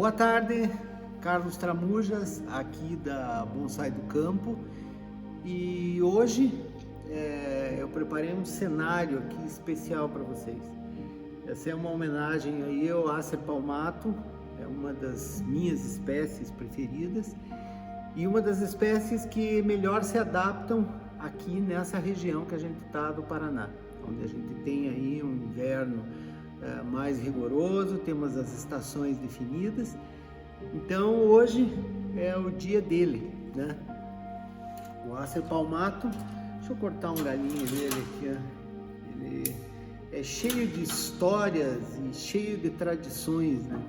Boa tarde, Carlos Tramujas, aqui da Bonsai do Campo. E hoje eu preparei um cenário aqui especial para vocês. Essa é uma homenagem aí ao Acer palmato, é uma das minhas espécies preferidas e uma das espécies que melhor se adaptam aqui nessa região que a gente está do Paraná, onde a gente tem aí um inverno mais rigoroso, temos as estações definidas. Então hoje é o dia dele, né? O Acer palmato, deixa eu cortar um galinho dele aqui, ó. Ele é cheio de histórias e cheio de tradições, né?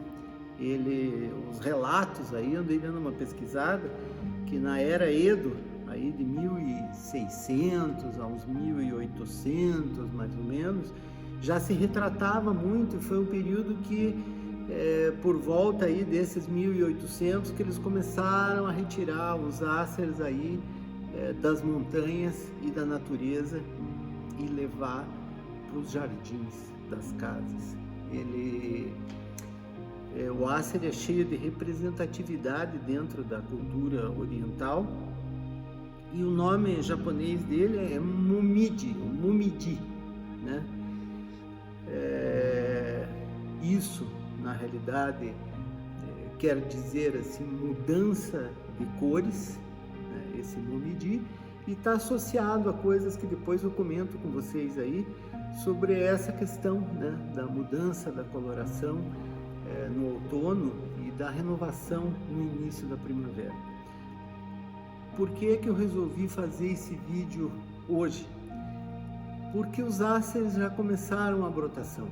Os relatos aí, andei dando uma pesquisada, que na era Edo, aí de 1600 aos 1800 mais ou menos, já se retratava muito. Foi um período que por volta aí desses 1800 que eles começaram a retirar os acers aí das montanhas e da natureza e levar para os jardins das casas. O acer é cheio de representatividade dentro da cultura oriental e o nome japonês dele é Momiji, né? Isso, na realidade, quer dizer assim, mudança de cores, né? Esse Momiji, e está associado a coisas que depois eu comento com vocês aí sobre essa questão, né? Da mudança da coloração no outono e da renovação no início da primavera. Por que que eu resolvi fazer esse vídeo hoje? Porque os acers já começaram a brotação.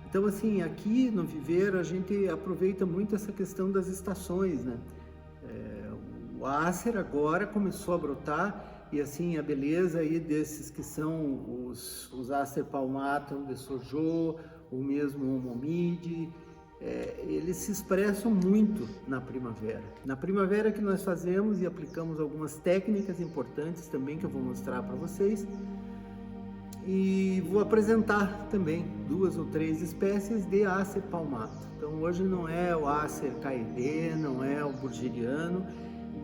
Então, assim, aqui no viveiro a gente aproveita muito essa questão das estações, né? O acer agora começou a brotar e, assim, a beleza aí desses que são os acer palmato de Sojo, o mesmo o Momiji, eles se expressam muito na primavera. Na primavera que nós fazemos e aplicamos algumas técnicas importantes também que eu vou mostrar para vocês. E vou apresentar também 2 ou 3 espécies de Acer palmato. Então hoje não é o Acer caedê, não é o burgeriano,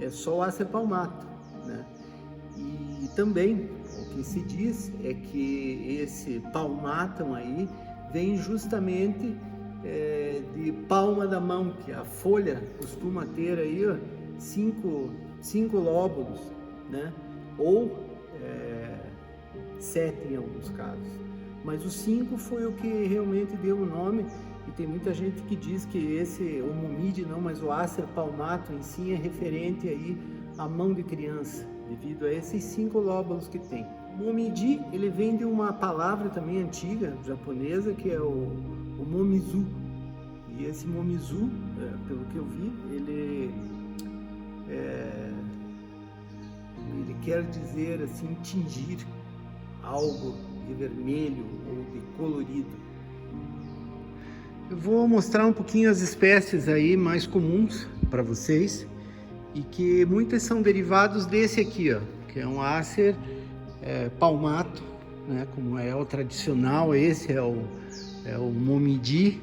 é só o Acer palmato, né? E também o que se diz é que esse palmatum aí vem justamente de palma da mão, que a folha costuma ter aí, ó, 5 lóbulos, né? Ou 7 em alguns casos, mas o 5 foi o que realmente deu o nome. E tem muita gente que diz que o Momiji não, mas o Acer palmato em si é referente aí à mão de criança, devido a esses 5 lóbulos que tem. O Momiji, ele vem de uma palavra também antiga japonesa, que é o momizu, e esse momizu, pelo que eu vi, ele quer dizer assim, tingir algo de vermelho ou de colorido. Eu vou mostrar um pouquinho as espécies aí mais comuns para vocês e que muitas são derivados desse aqui, ó, que é um Acer palmato, né, como é o tradicional. Esse é o Momiji.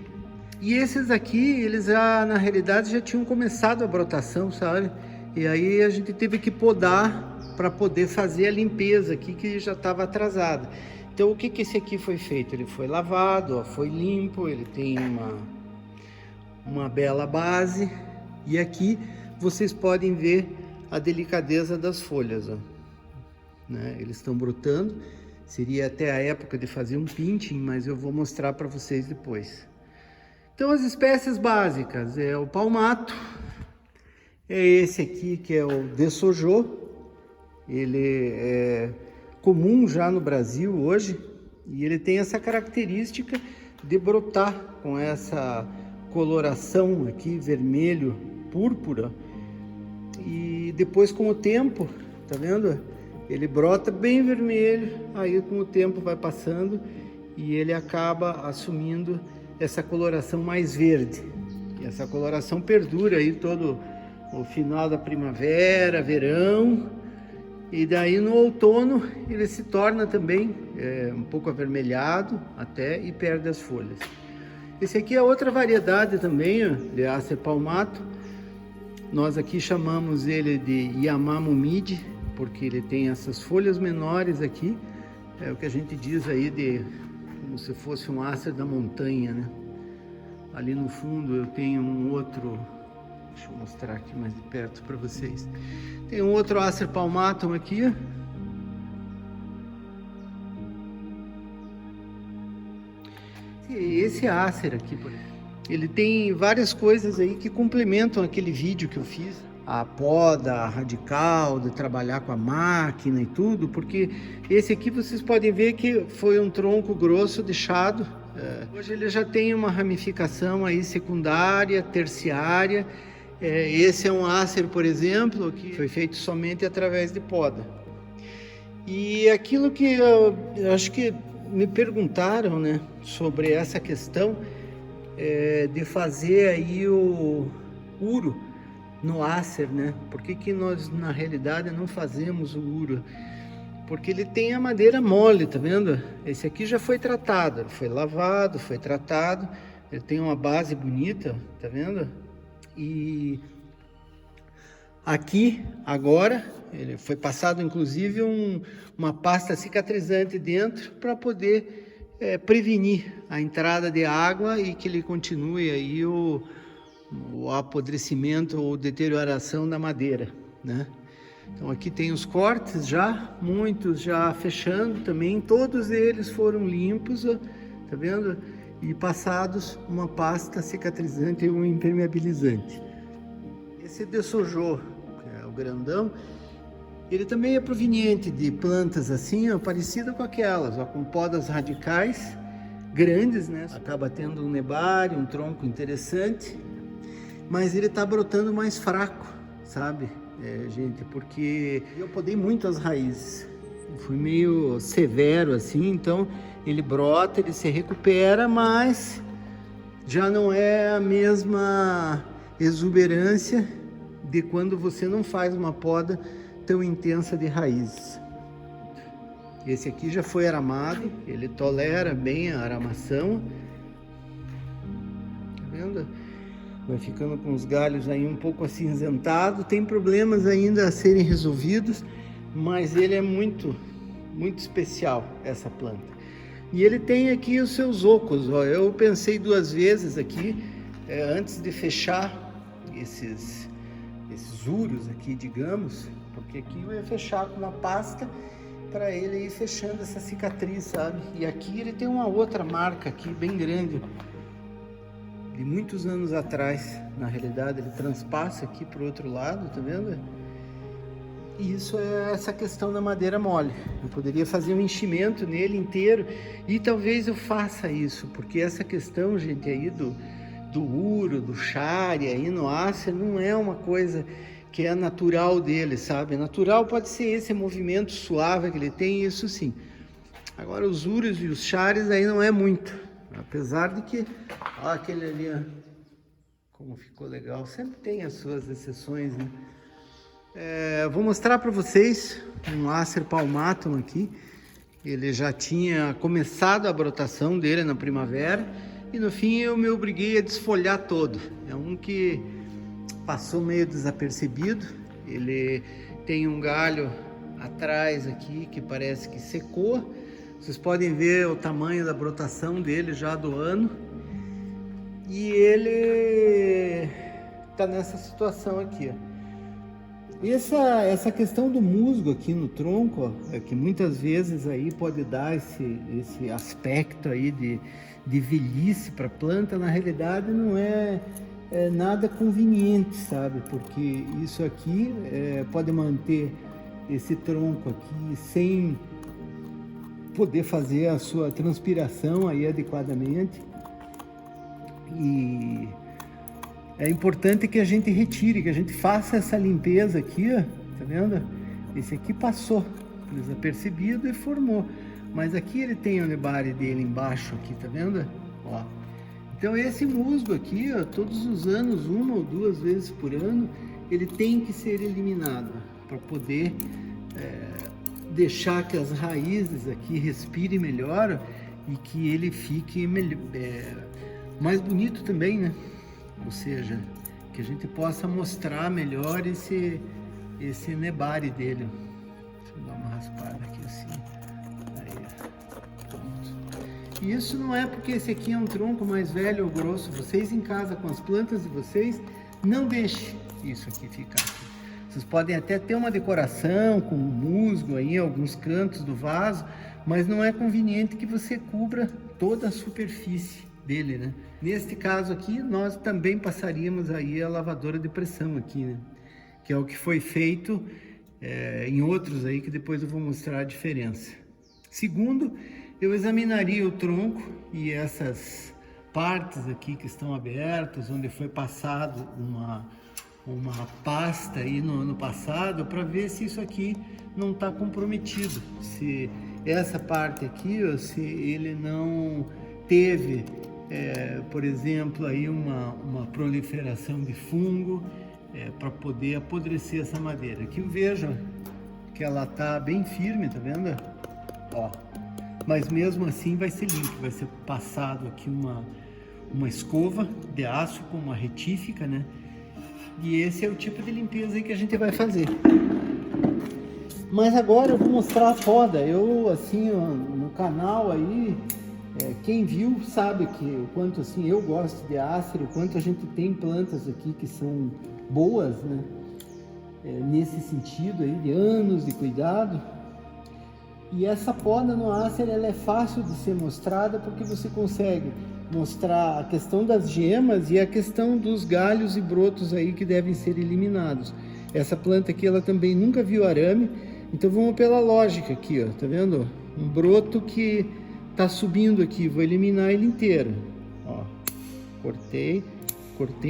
E esses aqui, eles já, na realidade, já tinham começado a brotação, sabe? E aí a gente teve que podar para poder fazer a limpeza aqui, que já estava atrasada. Então o que que esse aqui foi feito? Ele foi lavado, ó, foi limpo, ele tem uma bela base. E aqui vocês podem ver a delicadeza das folhas, ó, né? Eles estão brotando, seria até a época de fazer um pinting, mas eu vou mostrar para vocês depois. Então as espécies básicas é o palmato, é esse aqui que é o de Sojo. Ele é comum já no Brasil hoje e ele tem essa característica de brotar com essa coloração aqui vermelho púrpura, e depois com o tempo, tá vendo? Ele brota bem vermelho, aí com o tempo vai passando e ele acaba assumindo essa coloração mais verde. E essa coloração perdura aí todo o final da primavera, verão. E daí no outono ele se torna também um pouco avermelhado até e perde as folhas. Esse aqui é outra variedade também, ó, de Acer palmato. Nós aqui chamamos ele de Yamamumide, porque ele tem essas folhas menores aqui. É o que a gente diz aí de como se fosse um Acer da montanha, né? Ali no fundo eu tenho um outro, deixa eu mostrar aqui mais de perto para vocês. Tem um outro Acer palmatum aqui. Esse Acer aqui, por exemplo, ele tem várias coisas aí que complementam aquele vídeo que eu fiz. A poda radical, de trabalhar com a máquina e tudo, porque esse aqui vocês podem ver que foi um tronco grosso deixado. Hoje ele já tem uma ramificação aí secundária, terciária. Esse é um Acer, por exemplo, que foi feito somente através de poda. E aquilo que eu acho que me perguntaram, né, sobre essa questão de fazer aí o uro no Acer, né? Por que nós na realidade não fazemos o uro? Porque ele tem a madeira mole, tá vendo? Esse aqui já foi tratado, foi lavado, foi tratado, ele tem uma base bonita, tá vendo? E aqui agora ele foi passado inclusive uma pasta cicatrizante dentro para poder prevenir a entrada de água e que ele continue aí o apodrecimento ou deterioração da madeira, né? Então aqui tem os cortes já, muitos já fechando também, todos eles foram limpos, ó, tá vendo? E passados uma pasta cicatrizante e um impermeabilizante. Esse Desojô, que é o grandão, ele também é proveniente de plantas assim, ó, parecido com aquelas, ó, com podas radicais grandes, né? Acaba tendo um nebário, um tronco interessante, mas ele está brotando mais fraco, sabe, gente? Porque eu podei muito as raízes, fui meio severo assim, então ele brota, ele se recupera, mas já não é a mesma exuberância de quando você não faz uma poda tão intensa de raízes. Esse aqui já foi aramado, ele tolera bem a aramação, tá vendo? Vai ficando com os galhos aí um pouco acinzentado, tem problemas ainda a serem resolvidos, mas ele é muito especial, essa planta. E ele tem aqui os seus ocos, ó. Eu pensei duas vezes aqui, antes de fechar esses uros aqui, digamos, porque aqui eu ia fechar com uma pasta para ele ir fechando essa cicatriz, sabe? E aqui ele tem uma outra marca aqui, bem grande, de muitos anos atrás. Na realidade ele transpassa aqui para o outro lado, tá vendo? E isso é essa questão da madeira mole. Eu poderia fazer um enchimento nele inteiro e talvez eu faça isso, porque essa questão, gente, aí do uro, do shari aí no Acer não é uma coisa que é natural dele, sabe? Natural pode ser esse movimento suave que ele tem, isso sim. Agora os uros e os sharis aí não é muito. Apesar de que, ó, aquele ali, ó, como ficou legal, sempre tem as suas exceções, né? Vou mostrar para vocês um Acer palmatum aqui. Ele já tinha começado a brotação dele na primavera e no fim eu me obriguei a desfolhar todo. É um que passou meio desapercebido. Ele tem um galho atrás aqui que parece que secou. Vocês podem ver o tamanho da brotação dele já do ano. E ele tá nessa situação aqui, ó. Essa questão do musgo aqui no tronco, ó, é que muitas vezes aí pode dar esse aspecto aí de velhice para a planta, na realidade não é nada conveniente, sabe? Porque isso aqui pode manter esse tronco aqui sem poder fazer a sua transpiração aí adequadamente. E é importante que a gente retire, que a gente faça essa limpeza aqui, ó, tá vendo? Esse aqui passou desapercebido e formou, mas aqui ele tem o nebário dele embaixo aqui, tá vendo? Ó. Então esse musgo aqui, ó, todos os anos, uma ou duas vezes por ano, ele tem que ser eliminado para poder deixar que as raízes aqui respirem melhor e que ele fique mais bonito também, né? Ou seja, que a gente possa mostrar melhor esse nebare dele. Deixa eu dar uma raspada aqui assim. Aí, pronto. E isso não é porque esse aqui é um tronco mais velho ou grosso. Vocês em casa com as plantas de vocês, não deixem isso aqui ficar. Vocês podem até ter uma decoração com musgo aí em alguns cantos do vaso, mas não é conveniente que você cubra toda a superfície dele, né? Neste caso aqui, nós também passaríamos aí a lavadora de pressão aqui, né? Que é o que foi feito em outros aí, que depois eu vou mostrar a diferença. Segundo, eu examinaria o tronco e essas partes aqui que estão abertas, onde foi passado uma pasta aí no ano passado, para ver se isso aqui não está comprometido, se essa parte aqui, ó, se ele não teve, por exemplo, aí uma proliferação de fungo para poder apodrecer essa madeira. Aqui eu vejo que ela tá bem firme, tá vendo? Ó, mas mesmo assim vai ser limpo, vai ser passado aqui uma escova de aço com uma retífica, né? E esse é o tipo de limpeza aí que a gente vai fazer. Mas agora eu vou mostrar a poda. Eu, assim, ó, no canal aí, quem viu sabe que o quanto assim eu gosto de Acer, o quanto a gente tem plantas aqui que são boas, né? Nesse sentido aí, de anos de cuidado. E essa poda no Acer, ela é fácil de ser mostrada porque você consegue mostrar a questão das gemas e a questão dos galhos e brotos aí que devem ser eliminados. Essa planta aqui, ela também nunca viu arame, então vamos pela lógica aqui, ó, tá vendo? Um broto que tá subindo aqui, vou eliminar ele inteiro. Ó, cortei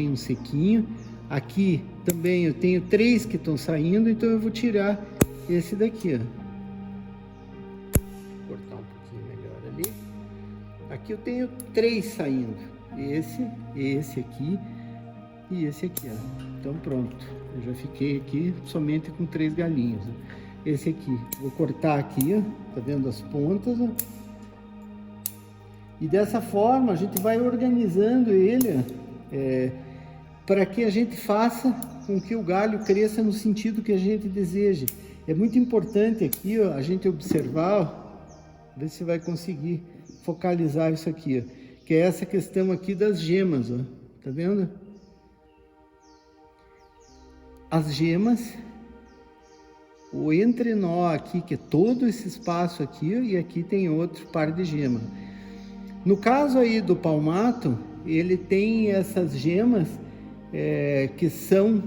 um sequinho. Aqui também eu tenho 3 que estão saindo, então eu vou tirar esse daqui, ó. Cortar um pouquinho melhor ali. Aqui eu tenho 3 saindo, esse aqui e esse aqui, ó. Então pronto, eu já fiquei aqui somente com 3 galinhos, ó. Esse aqui, vou cortar aqui, ó, tá vendo as pontas, ó. E dessa forma a gente vai organizando ele, para que a gente faça com que o galho cresça no sentido que a gente deseja. É muito importante aqui, ó, a gente observar, ó, ver se vai conseguir focalizar isso aqui, ó, que é essa questão aqui das gemas, ó, tá vendo? As gemas, o entrenó aqui, que é todo esse espaço aqui, ó, e aqui tem outro par de gema. No caso aí do palmato, ele tem essas gemas que são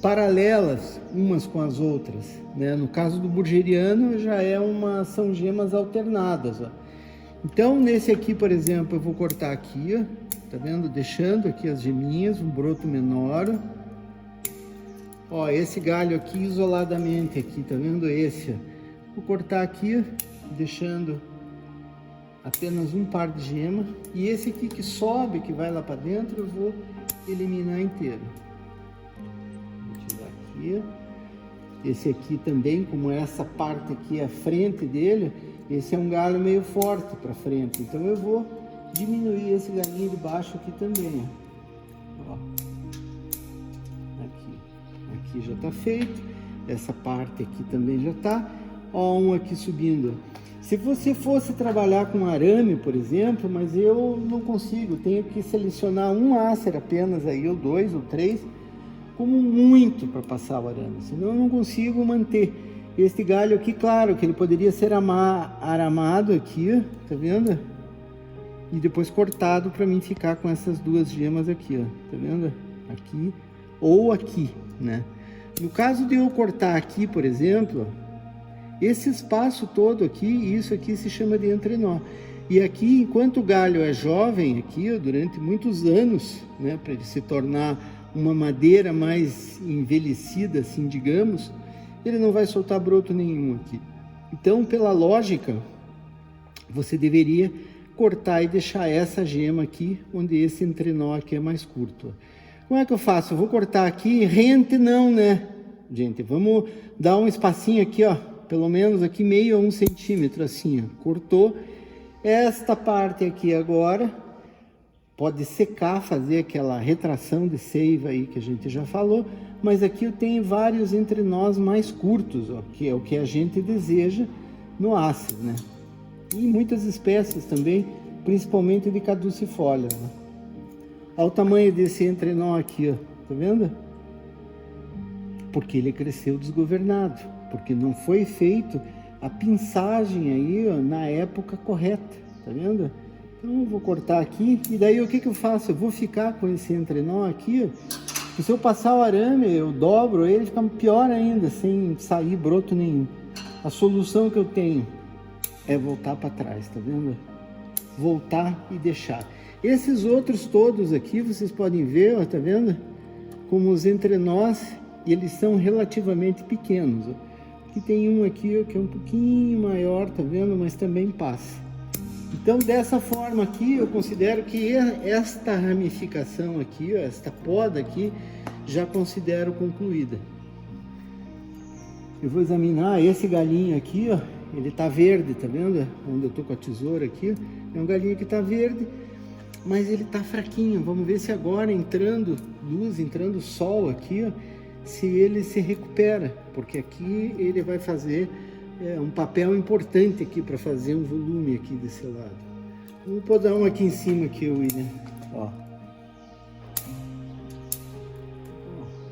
paralelas umas com as outras, né? No caso do burgeriano já são gemas alternadas, ó. Então nesse aqui, por exemplo, eu vou cortar aqui, ó, tá vendo? Deixando aqui as geminhas, um broto menor, ó, esse galho aqui isoladamente aqui, tá vendo? Esse, ó. Vou cortar aqui, ó, deixando apenas um par de gema, e esse aqui que sobe, que vai lá para dentro, eu vou eliminar inteiro. Vou tirar aqui. Esse aqui também, como essa parte aqui é a frente dele, esse é um galho meio forte para frente, então eu vou diminuir esse galinho de baixo aqui também, ó. Aqui já está feito, essa parte aqui também já está, ó, um aqui subindo. Se você fosse trabalhar com arame, por exemplo, mas eu não consigo, tenho que selecionar um Acer apenas aí, ou 2 ou 3, como muito para passar o arame, senão eu não consigo manter. Este galho aqui, claro, que ele poderia ser aramado aqui, tá vendo? E depois cortado para mim ficar com essas 2 gemas aqui, ó, tá vendo? Aqui ou aqui, né? No caso de eu cortar aqui, por exemplo, esse espaço todo aqui, isso aqui se chama de entrenó. E aqui, enquanto o galho é jovem, aqui, ó, durante muitos anos, né, para ele se tornar uma madeira mais envelhecida, assim, digamos, ele não vai soltar broto nenhum aqui. Então, pela lógica, você deveria cortar e deixar essa gema aqui, onde esse entrenó aqui é mais curto. Como é que eu faço? Eu vou cortar aqui, rente não, né, gente? Vamos dar um espacinho aqui, ó, pelo menos aqui meio a 1 centímetro, assim, ó. Cortou esta parte aqui agora, pode secar, fazer aquela retração de seiva aí que a gente já falou, mas aqui eu tenho vários entrenós mais curtos, ó, que é o que a gente deseja no Acer, né? E muitas espécies também, principalmente de caducifolia, né? Olha o tamanho desse entrenó aqui, ó, tá vendo? Porque ele cresceu desgovernado, porque não foi feito a pinçagem aí, ó, na época correta, tá vendo? Então eu vou cortar aqui, e daí o que eu faço? Eu vou ficar com esse entrenó aqui, ó. E se eu passar o arame, eu dobro ele, fica pior ainda, sem sair broto nenhum. A solução que eu tenho é voltar para trás, tá vendo? Voltar e deixar. Esses outros todos aqui, vocês podem ver, ó, tá vendo? Como os entrenós, eles são relativamente pequenos, ó. Aqui tem um aqui, ó, que é um pouquinho maior, tá vendo? Mas também passa. Então, dessa forma aqui, eu considero que esta ramificação aqui, ó, esta poda aqui, já considero concluída. Eu vou examinar esse galinho aqui, ó, ele tá verde, tá vendo? Onde eu tô com a tesoura aqui, é um galinho que tá verde, mas ele tá fraquinho. Vamos ver se agora, entrando luz, entrando sol aqui, ó, se ele se recupera, porque aqui ele vai fazer um papel importante aqui para fazer um volume aqui desse lado. Vou podar um aqui em cima aqui, William. Ó.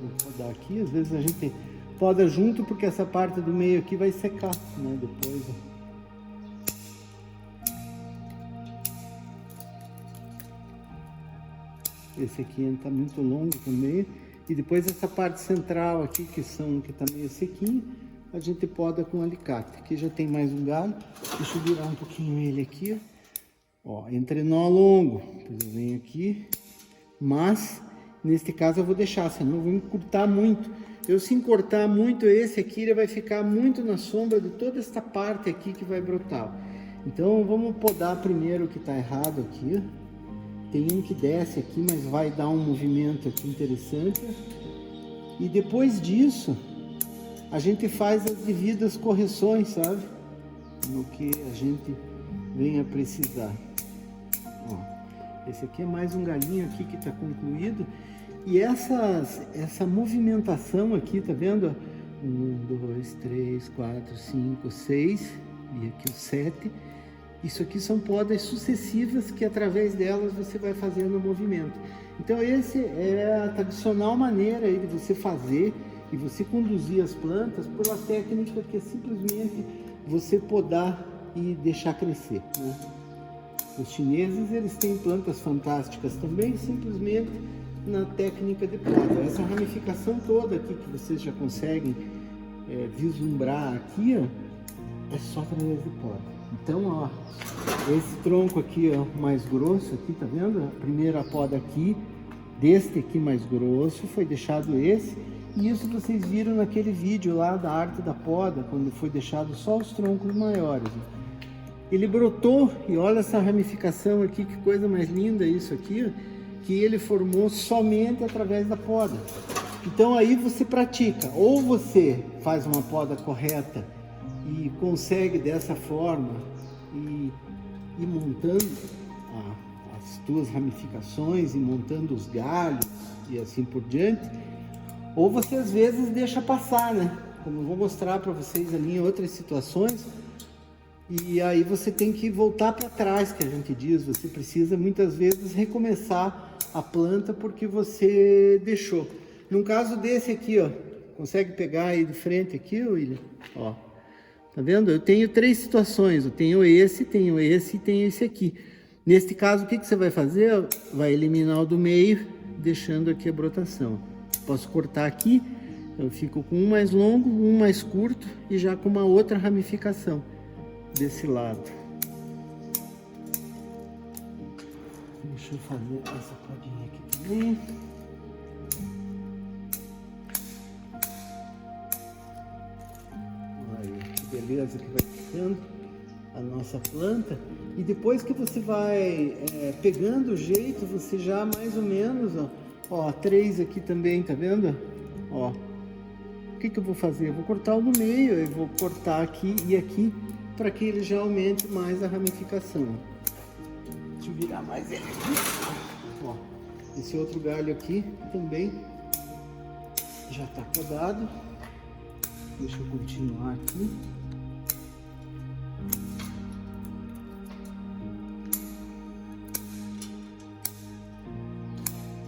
Vou podar aqui, às vezes a gente poda junto porque essa parte do meio aqui vai secar, né? Depois. Esse aqui está muito longo também. E depois essa parte central aqui que está meio sequinho, a gente poda com alicate. Aqui já tem mais um galho. Deixa eu virar um pouquinho ele aqui. Ó, entrenó longo. Depois eu venho aqui. Mas, neste caso eu vou deixar, senão eu vou encurtar muito. Eu se encurtar muito esse aqui, ele vai ficar muito na sombra de toda esta parte aqui que vai brotar. Então vamos podar primeiro o que está errado aqui. Tem um que desce aqui, mas vai dar um movimento aqui interessante. E depois disso, a gente faz as devidas correções, sabe? No que a gente venha precisar. Ó, esse aqui é mais um galinho aqui que está concluído. E essa movimentação aqui, tá vendo? 1, 2, 3, 4, 5, 6 e aqui o 7. Isso aqui são podas sucessivas que através delas você vai fazendo o movimento. Então esse é a tradicional maneira aí de você fazer e você conduzir as plantas pela técnica que é simplesmente você podar e deixar crescer, né? Os chineses, eles têm plantas fantásticas também, simplesmente na técnica de poda. Essa ramificação toda aqui que vocês já conseguem vislumbrar aqui, ó, é só através de poda. Então, ó, esse tronco aqui, ó, mais grosso aqui, tá vendo? A primeira poda aqui, deste aqui mais grosso, foi deixado esse. E isso vocês viram naquele vídeo lá da arte da poda, quando foi deixado só os troncos maiores. Ele brotou, e olha essa ramificação aqui, que coisa mais linda isso aqui, ó, que ele formou somente através da poda. Então aí você pratica, ou você faz uma poda correta e consegue dessa forma ir montando as tuas ramificações e montando os galhos e assim por diante, ou você às vezes deixa passar, né? Como eu vou mostrar para vocês ali em outras situações, e aí você tem que voltar para trás, que a gente diz, você precisa muitas vezes recomeçar a planta porque você deixou. No caso desse aqui, ó, consegue pegar aí de frente aqui, William? Ó. Tá vendo? Eu tenho 3 situações, eu tenho esse e tenho esse aqui. Neste caso, o que você vai fazer? Vai eliminar o do meio, deixando aqui a brotação. Posso cortar aqui, eu fico com um mais longo, um mais curto e já com uma outra ramificação desse lado. Deixa eu fazer essa podinha aqui também. Beleza, que vai ficando a nossa planta. E depois que você vai pegando o jeito, você já mais ou menos, ó, 3 aqui também, tá vendo? Ó, o que eu vou fazer? Eu vou cortar o no meio, eu vou cortar aqui e aqui para que ele já aumente mais a ramificação. Deixa eu virar mais ele aqui. Ó, esse outro galho aqui também já está podado. Deixa eu continuar aqui.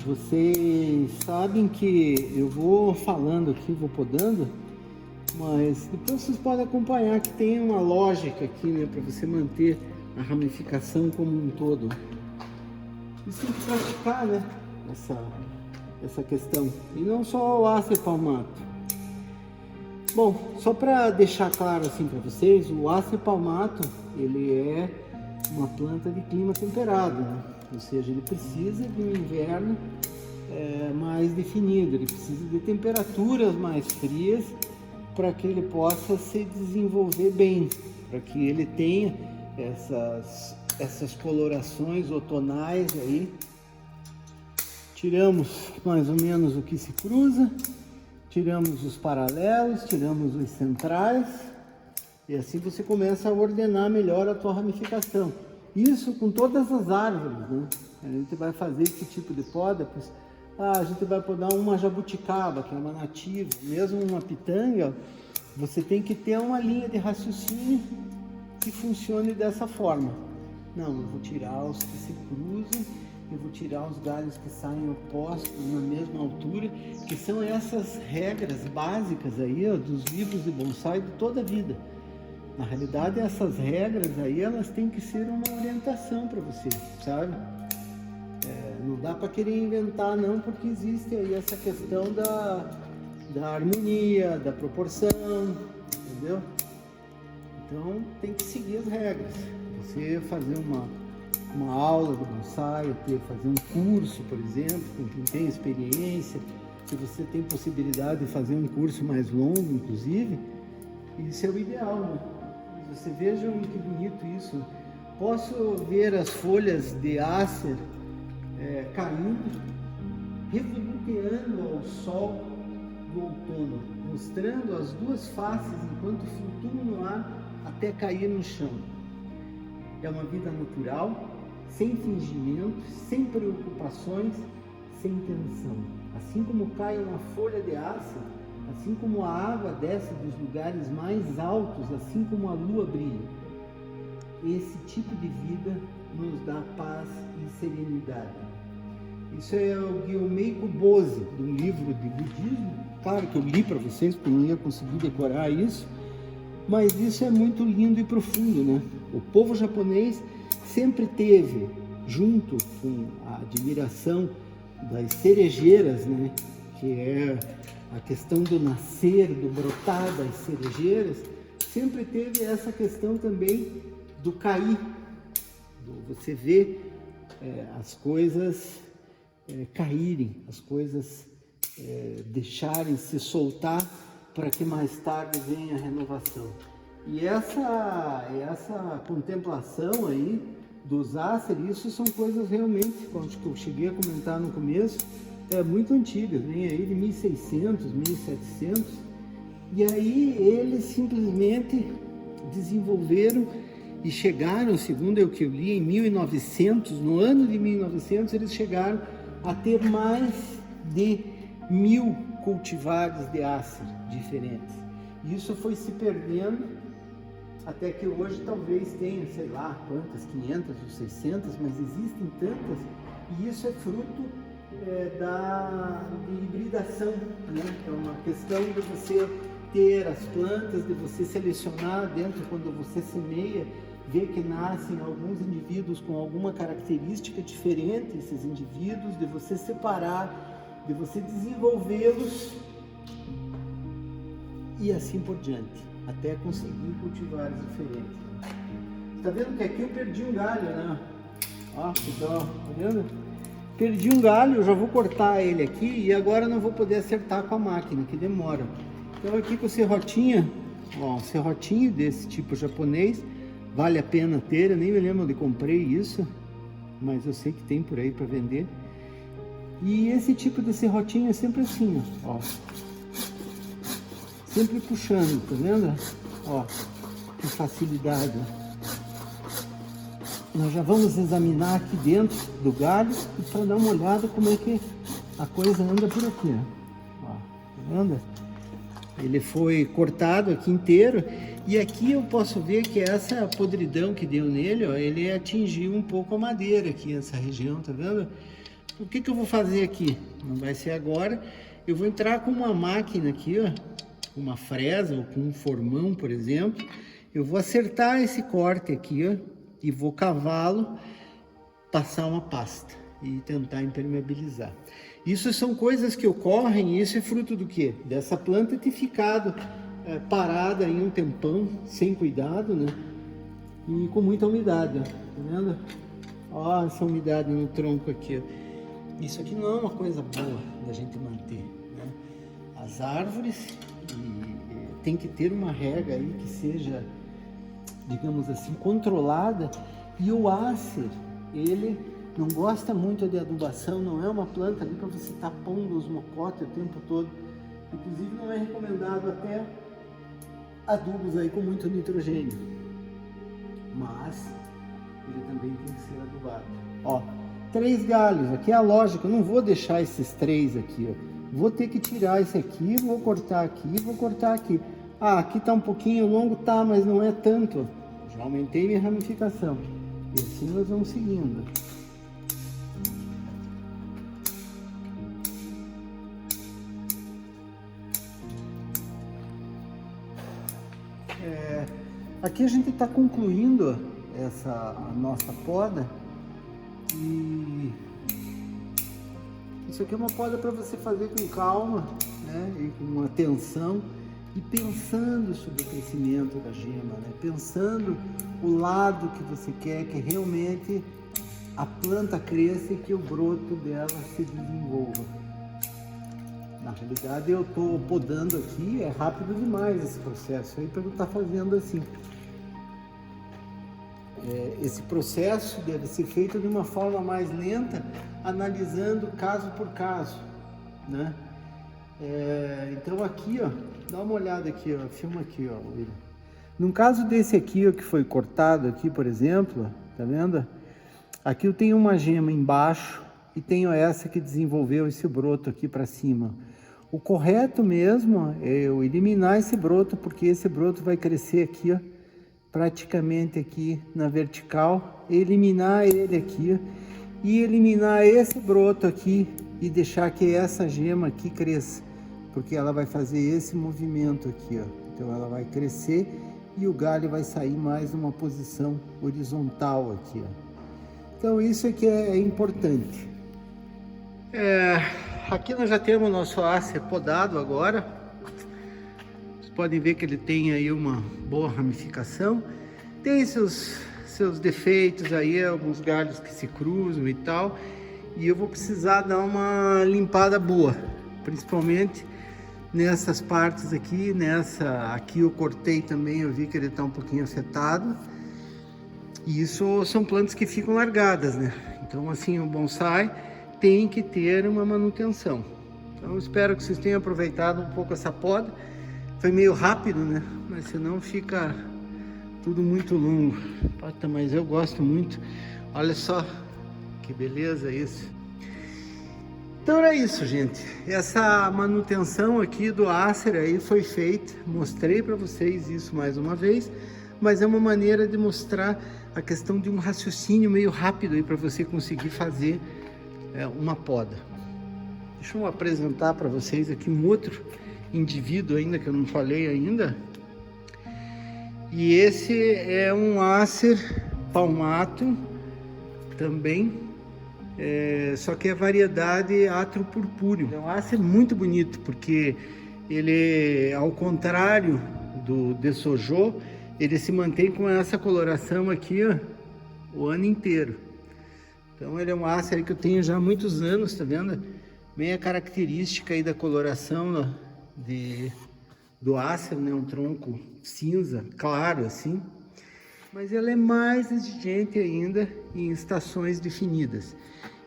Vocês sabem que eu vou falando aqui, vou podando, mas depois vocês podem acompanhar que tem uma lógica aqui, né, para você manter a ramificação como um todo. Isso tem que praticar, né, essa questão, e não só o Acer palmato. Bom, só para deixar claro assim para vocês, o Acer palmato, ele é uma planta de clima temperado, né? Ou seja, ele precisa de um inverno mais definido, ele precisa de temperaturas mais frias para que ele possa se desenvolver bem, para que ele tenha essas colorações outonais aí. Tiramos mais ou menos o que se cruza, tiramos os paralelos, tiramos os centrais, e assim você começa a ordenar melhor a tua ramificação. Isso com todas as árvores, né? A gente vai fazer esse tipo de poda, a gente vai podar uma jabuticaba, que é uma nativa, mesmo uma pitanga, você tem que ter uma linha de raciocínio que funcione dessa forma. Não, eu vou tirar os que se cruzam, eu vou tirar os galhos que saem opostos na mesma altura, que são essas regras básicas aí, ó, dos livros de bonsai de toda a vida. Na realidade, essas regras aí, elas têm que ser uma orientação para você, sabe? Não dá para querer inventar não, porque existe aí essa questão da harmonia, da proporção, entendeu? Então, tem que seguir as regras. Você fazer uma aula de bonsai, fazer um curso, por exemplo, com quem tem experiência, se você tem possibilidade de fazer um curso mais longo, inclusive, isso é o ideal, né? Você vejam que bonito isso. Posso ver as folhas de Acer caindo, revoluteando ao sol do outono, mostrando as duas faces enquanto flutuam no ar até cair no chão. É uma vida natural, sem fingimento, sem preocupações, sem tensão. Assim como cai uma folha de Acer, assim como a água desce dos lugares mais altos, assim como a lua brilha. Esse tipo de vida nos dá paz e serenidade. Isso é o Gyomei Kubose, de um livro de budismo. Claro que eu li para vocês, porque eu não ia conseguir decorar isso, mas isso é muito lindo e profundo, né? O povo japonês sempre teve, junto com a admiração das cerejeiras, né, que é a questão do nascer, do brotar das cerejeiras, sempre teve essa questão também do cair, você vê as coisas caírem, as coisas deixarem se soltar para que mais tarde venha a renovação. E essa contemplação aí dos Acer, isso são coisas realmente, como eu cheguei a comentar no começo, muito antigas, vem aí de 1600, 1700, e aí eles simplesmente desenvolveram e chegaram, segundo o que eu li, em 1900, no ano de 1900, eles chegaram a ter mais de 1000 cultivares de Acer diferentes. Isso foi se perdendo até que hoje talvez tenha, sei lá, quantas, 500 ou 600, mas existem tantas, e isso é fruto de hibridação, né? É uma questão de você ter as plantas, de você selecionar dentro, quando você semeia, ver que nascem alguns indivíduos com alguma característica diferente, esses indivíduos, de você separar, de você desenvolvê-los e assim por diante, até conseguir cultivares diferentes. Está vendo que aqui eu perdi um galho, né? Ó, tá vendo? Perdi um galho, eu já vou cortar ele aqui e agora não vou poder acertar com a máquina, que demora. Então aqui com o serrotinha, ó, um serrotinho desse tipo japonês, vale a pena ter, eu nem me lembro onde comprei isso, mas eu sei que tem por aí para vender. E esse tipo de serrotinho é sempre assim, ó, sempre puxando, tá vendo? Ó, com facilidade. nós já vamos examinar aqui dentro do galho para dar uma olhada como é que a coisa anda por aqui, ó. Tá vendo? Ele foi cortado aqui inteiro e aqui eu posso ver que essa podridão que deu nele, ó, ele atingiu um pouco a madeira aqui nessa região, tá vendo? O que que eu vou fazer aqui? Não vai ser agora. Eu vou entrar com uma máquina aqui, ó, uma fresa ou com um formão, por exemplo. Eu vou acertar esse corte aqui, ó, e vou cavá-lo, passar uma pasta e tentar impermeabilizar. Isso são coisas que ocorrem, e isso é fruto do quê? Dessa planta ter ficado parada aí um tempão, sem cuidado, né? E com muita umidade, ó. Tá vendo? Ó, essa umidade no tronco aqui, ó. Isso aqui não é uma coisa boa da gente manter, né? As árvores tem que ter uma rega aí que seja, digamos assim, controlada. E o Acer, ele não gosta muito de adubação, não é uma planta ali para você estar pondo os mocotes o tempo todo. Inclusive não é recomendado até adubos aí com muito nitrogênio, mas ele também tem que ser adubado. Ó, 3 galhos, aqui é a lógica, eu não vou deixar esses 3 aqui, ó. Vou ter que tirar esse aqui, vou cortar aqui, vou cortar aqui. Ah, aqui tá um pouquinho longo, tá, mas não é tanto. Já aumentei minha ramificação. E assim nós vamos seguindo. Aqui a gente está concluindo a nossa poda. E isso aqui é uma poda para você fazer com calma, né? E com atenção. E pensando sobre o crescimento da gema, né? Pensando o lado que você quer que realmente a planta cresça e que o broto dela se desenvolva. Na realidade eu estou podando aqui, é rápido demais esse processo aí para eu estar fazendo assim. Esse processo deve ser feito de uma forma mais lenta, analisando caso por caso, né? Então aqui, ó, dá uma olhada aqui, ó, filma aqui, ó, William. No caso desse aqui, ó, que foi cortado aqui, por exemplo, tá vendo? Aqui eu tenho uma gema embaixo e tenho essa que desenvolveu esse broto aqui para cima. O correto mesmo é eu eliminar esse broto, porque esse broto vai crescer aqui, ó, praticamente aqui na vertical, eliminar ele aqui, ó, e eliminar esse broto aqui e deixar que essa gema aqui cresça, porque ela vai fazer esse movimento aqui, ó. Então ela vai crescer e o galho vai sair mais numa posição horizontal aqui, ó. Então isso aqui é importante. Aqui nós já temos o nosso Acer podado agora. Vocês podem ver que ele tem aí uma boa ramificação. Tem seus defeitos aí, alguns galhos que se cruzam e tal. E eu vou precisar dar uma limpada boa, principalmente nessas partes aqui. Aqui eu cortei também, eu vi que ele está um pouquinho afetado. E isso são plantas que ficam largadas, né? Então assim, o bonsai tem que ter uma manutenção. Então eu espero que vocês tenham aproveitado um pouco essa poda. Foi meio rápido, né? Mas senão fica tudo muito longo. Mas eu gosto muito. Olha só que beleza isso. Então era isso, gente. Essa manutenção aqui do Acer aí foi feita. Mostrei para vocês isso mais uma vez. Mas é uma maneira de mostrar a questão de um raciocínio meio rápido aí para você conseguir fazer uma poda. Deixa eu apresentar para vocês aqui um outro indivíduo ainda que eu não falei ainda. E esse é um Acer palmato também, só que é variedade Atro purpúreo. É um Acer muito bonito porque ele, ao contrário do Desojô, ele se mantém com essa coloração aqui, ó, o ano inteiro. Então ele é um Acer que eu tenho já há muitos anos, tá vendo? Bem a característica aí da coloração, ó, do Acer, né? Um tronco cinza, claro assim. Mas ela é mais exigente ainda em estações definidas.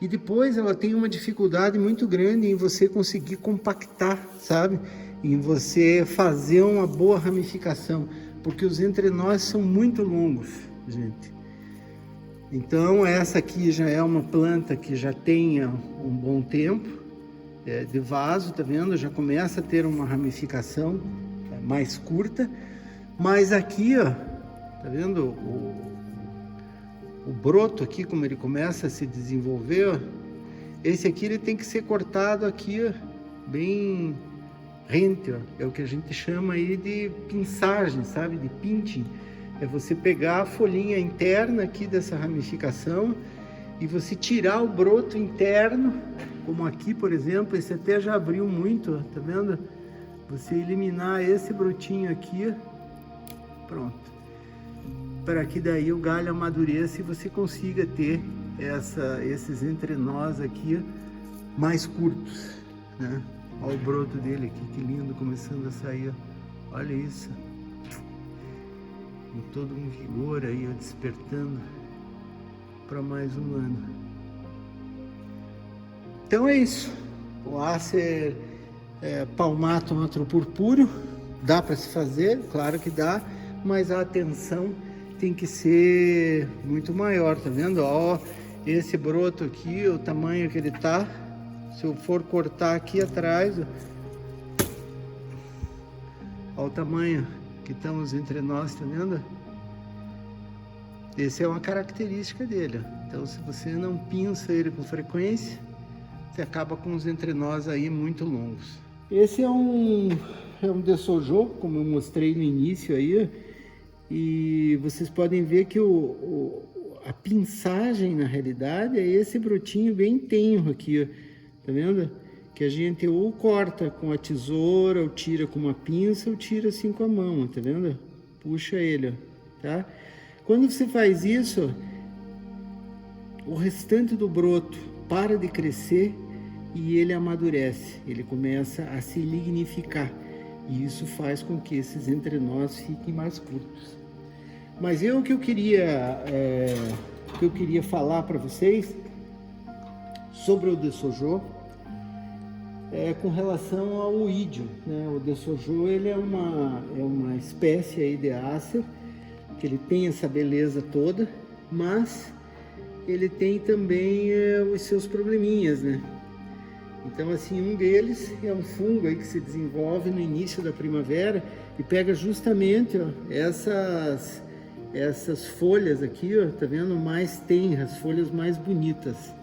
E depois ela tem uma dificuldade muito grande em você conseguir compactar, sabe? Em você fazer uma boa ramificação, porque os entrenós são muito longos, gente. Então essa aqui já é uma planta que já tem um bom tempo de vaso, tá vendo? Já começa a ter uma ramificação mais curta, mas aqui, ó, tá vendo o broto aqui, como ele começa a se desenvolver, ó, esse aqui ele tem que ser cortado aqui, ó, bem rente, ó, é o que a gente chama aí de pinçagem, sabe, de pinching. É você pegar a folhinha interna aqui dessa ramificação e você tirar o broto interno, como aqui, por exemplo, esse até já abriu muito, ó, tá vendo? Você eliminar esse brotinho aqui, pronto, para que daí o galho amadureça e você consiga ter esses entrenós aqui mais curtos, né? Olha o broto dele aqui, que lindo, começando a sair, ó. Olha isso, com todo um vigor aí, ó, despertando para mais um ano. Então é isso, o Acer Palmatum atropurpúreo, dá para se fazer, claro que dá, mas a atenção tem que ser muito maior, tá vendo? Ó, esse broto aqui, o tamanho que ele tá, se eu for cortar aqui atrás, ó o tamanho que estão os entrenós, tá vendo? Essa é uma característica dele, ó. Então se você não pinça ele com frequência, você acaba com os entrenós aí muito longos. Esse é um Desojô, como eu mostrei no início aí, e vocês podem ver que a pinçagem na realidade é esse brotinho bem tenro aqui, ó, tá vendo? Que a gente ou corta com a tesoura, ou tira com uma pinça, ou tira assim com a mão, tá vendo? Puxa ele, ó, tá? Quando você faz isso, o restante do broto para de crescer e ele amadurece, ele começa a se lignificar, e isso faz com que esses entrenós fiquem mais curtos. Mas o que eu queria falar para vocês sobre o Desojô com relação ao ídio, né? O Desojô, ele é uma espécie aí de Acer, que ele tem essa beleza toda, mas ele tem também os seus probleminhas, né? Então, assim, um deles é um fungo aí que se desenvolve no início da primavera e pega justamente, ó, essas folhas aqui, ó, tá vendo? Mais tenras, folhas mais bonitas.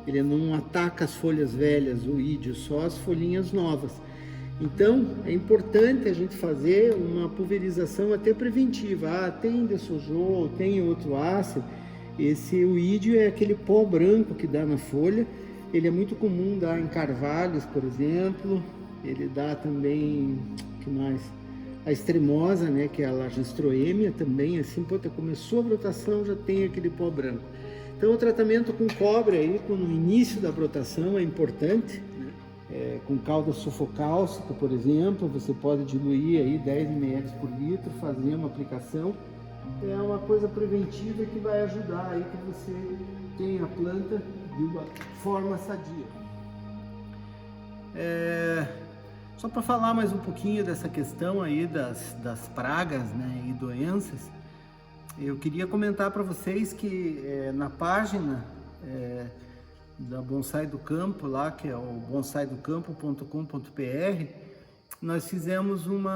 Ele não ataca as folhas velhas, o ídio, só as folhinhas novas. Então, é importante a gente fazer uma pulverização até preventiva. Ah, tem Desojô, tem outro Acer. O ídio é aquele pó branco que dá na folha. Ele é muito comum dar em carvalhos, por exemplo. Ele dá também, o que mais? A extremosa, né, que é a Lagestroemia também, assim, pô, começou a brotação, já tem aquele pó branco. Então o tratamento com cobre aí, no início da brotação, é importante, né? Com calda sulfocálcica, por exemplo, você pode diluir aí 10 ml por litro, fazer uma aplicação. É uma coisa preventiva que vai ajudar aí que você tenha a planta de uma forma sadia. Só para falar mais um pouquinho dessa questão aí das pragas, né, e doenças, eu queria comentar para vocês que na página da Bonsai do Campo, lá, que é o bonsaidocampo.com.br, nós fizemos um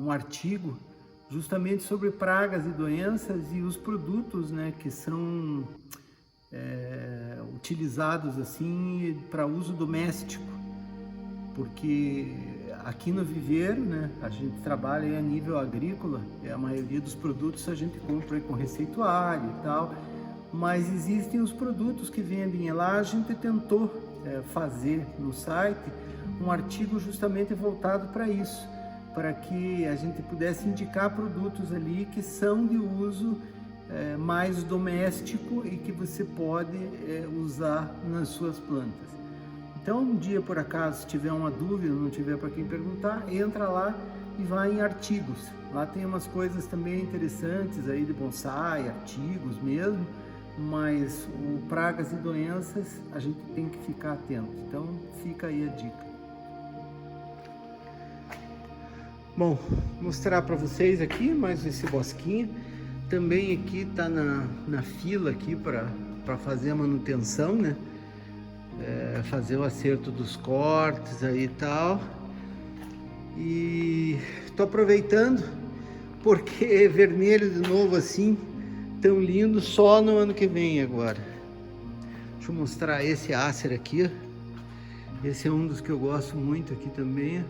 artigo justamente sobre pragas e doenças e os produtos, né, que são utilizados assim para uso doméstico, porque aqui no viveiro, né, a gente trabalha a nível agrícola, a maioria dos produtos a gente compra com receituário e tal, mas existem os produtos que vendem lá. A gente tentou fazer no site um artigo justamente voltado para isso, para que a gente pudesse indicar produtos ali que são de uso mais doméstico e que você pode usar nas suas plantas. Então, um dia, por acaso, se tiver uma dúvida, não tiver para quem perguntar, entra lá e vai em artigos. Lá tem umas coisas também interessantes aí de bonsai, artigos mesmo, mas o pragas e doenças a gente tem que ficar atento. Então, fica aí a dica. Bom, mostrar para vocês aqui mais esse bosquinho. também aqui está na fila aqui para fazer a manutenção, né? Fazer o acerto dos cortes aí e tal. E tô aproveitando porque vermelho de novo assim, tão lindo, só no ano que vem agora. Deixa eu mostrar esse Acer aqui. Esse é um dos que eu gosto muito aqui também.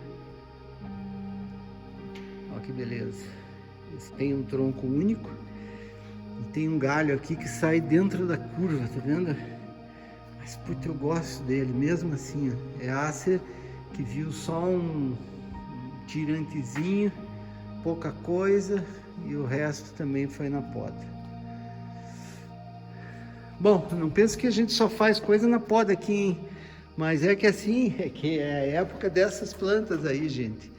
Olha que beleza. Esse tem um tronco único e tem um galho aqui que sai dentro da curva, tá vendo? Mas puta, eu gosto dele mesmo assim, ó. É Acer que viu só um tirantezinho, pouca coisa, e o resto também foi na poda. Bom, não penso que a gente só faz coisa na poda aqui, hein? Mas é que assim, é que é a época dessas plantas aí, gente.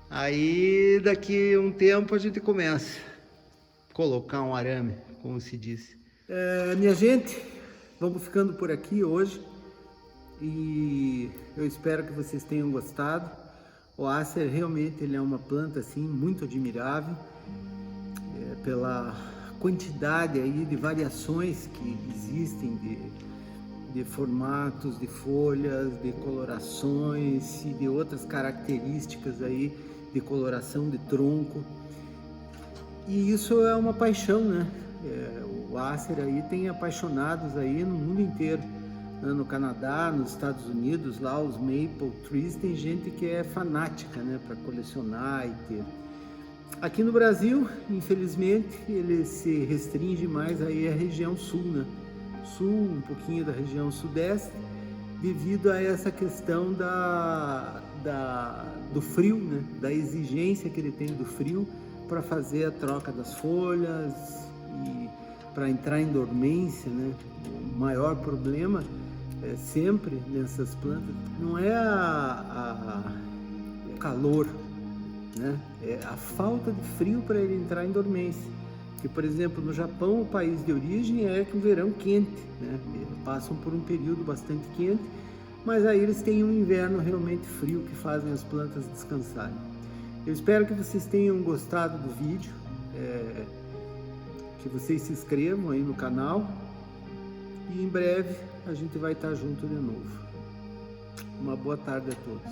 Aí daqui um tempo a gente começa a colocar um arame, como se diz. Minha gente, vamos ficando por aqui hoje. E eu espero que vocês tenham gostado. O Acer realmente ele é uma planta assim muito admirável, pela quantidade aí de variações que existem de formatos, de folhas, de colorações e de outras características aí de coloração de tronco. E isso é uma paixão, né? O Acer aí tem apaixonados aí no mundo inteiro. No Canadá, nos Estados Unidos, lá os Maple Trees, tem gente que é fanática, né, para colecionar e ter. Aqui no Brasil, infelizmente, ele se restringe mais aí à região sul, né? Sul, um pouquinho da região sudeste, devido a essa questão do frio, né? Da exigência que ele tem do frio para fazer a troca das folhas e para entrar em dormência, né? O maior problema sempre nessas plantas não é o calor, né? É a falta de frio para ele entrar em dormência. Que, por exemplo, no Japão, o país de origem é que o verão quente, né? Eles passam por um período bastante quente, mas aí eles têm um inverno realmente frio que fazem as plantas descansarem. Eu espero que vocês tenham gostado do vídeo, que vocês se inscrevam aí no canal e em breve a gente vai estar junto de novo. Uma boa tarde a todos.